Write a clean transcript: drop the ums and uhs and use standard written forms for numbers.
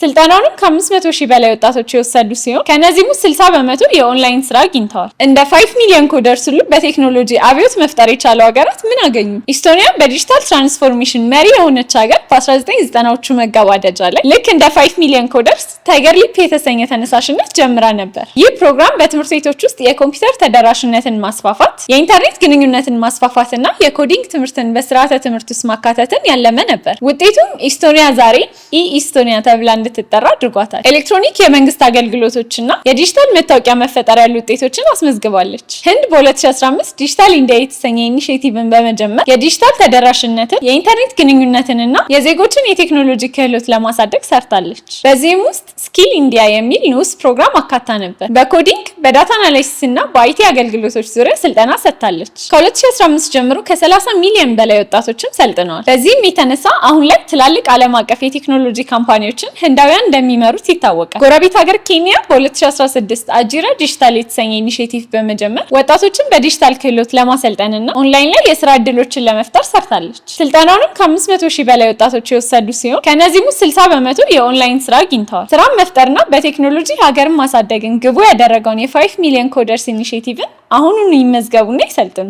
ስልጠናውንም ከ500 ሺህ በላይ ወጣቶች የወሰዱ ሲሆን ከነዚህም 60% የኦንላይን ስራ አግኝተዋል። እንደ 5 ሚሊዮን ኮደርስ ሁሉ በቴክኖሎጂ አብዮት መፍጠር የቻሉ ሀገራት ምን አገኙ? ኢስቶኒያ በዲጂታል ትራንስፎርሜሽን መሪ የሆነች ሀገር በ1990ዎቹ መገባደጃ ላይ ልክ እንደ 5 ሚሊዮን ኮደርስ ታይገር ሊፕ የተሰኘ ተነሳሽነት ጀምራ ነበር። ይህ ፕሮግራም በትምህርት ቤቶች ውስጥ የኮምፒውተር ተደራሽነትን ማስፋፋት፣ የኢንተርኔት ግንኙነትን ማስፋፋትና የኮዲንግ ትምህርትን በስርዓተ ትምህርት ውስጥ ማካተትን ያለመ ነበር። ውጤቱም ኢስቶኒያ ዛሬ ኢስቶኒያ ተብላ እንድትጠራ አድርጓታል። ኤሌክትሮኒክ የመንግስት አገልግሎቶችና የዲጂታል መታወቂያ መፈጠር ያሉ ውጤቶችን አስመዝግባለች። ህንድ በ2015 ዲጂታል ኢንዲያ የተሰኘ ኢኒሼቲቭን በመጀመር የዲጂታል ተደራሽነትን፣ የኢንተርኔት ግንኙነትንና የዜጎችን የቴክኖሎጂ ክህሎት ለማሳደግ ሰርታለች። በዚህም ውስጥ ስኪል ኢንዲያ የሚል ንዑስ ፕሮግራም አካታ ነበር። በኮዲንግ፣ በዳታ አናላይሲስ እና በአይቲ አገልግሎቶች ዙሪያ ስልጠና ሰጥታለች። ከ2015 ጀምሮ ከ30 ሚሊዮን በላይ ወጣቶችን ሰልጥነዋል። በዚህም የተነሳ አሁን ላይ ትላልቅ ዓለም አቀፍ የቴክኖሎጂ ካምፓኒዎችን ህንዳውያን እንደሚመሩት ይታወቃል። ጎረቤት ሀገር ኬንያ በ2016 አጂራ ዲጂታል የተሰኘ ኢኒሼቲቭ በመጀመር ወጣቶችን በዲጂታል ክህሎት ለማሰልጠንና ኦንላይን ላይ የስራ እድሎችን ለመፍጠር ሰርታለች። ስልጠናውንም ከ500 ሺህ በላይ ወጣቶች የወሰዱ ሲሆን ከነዚህም 60% የኦንላይን ስራ አግኝተዋል። ስራን መፍጠርና በቴክኖሎጂ ሀገርን ማሳደግን ግቡ ያደረገውን የ5 ሚሊዮን ኮደርስ ኢኒሼቲቭን አሁኑን ይመዝገቡና ይሰልጥኑ።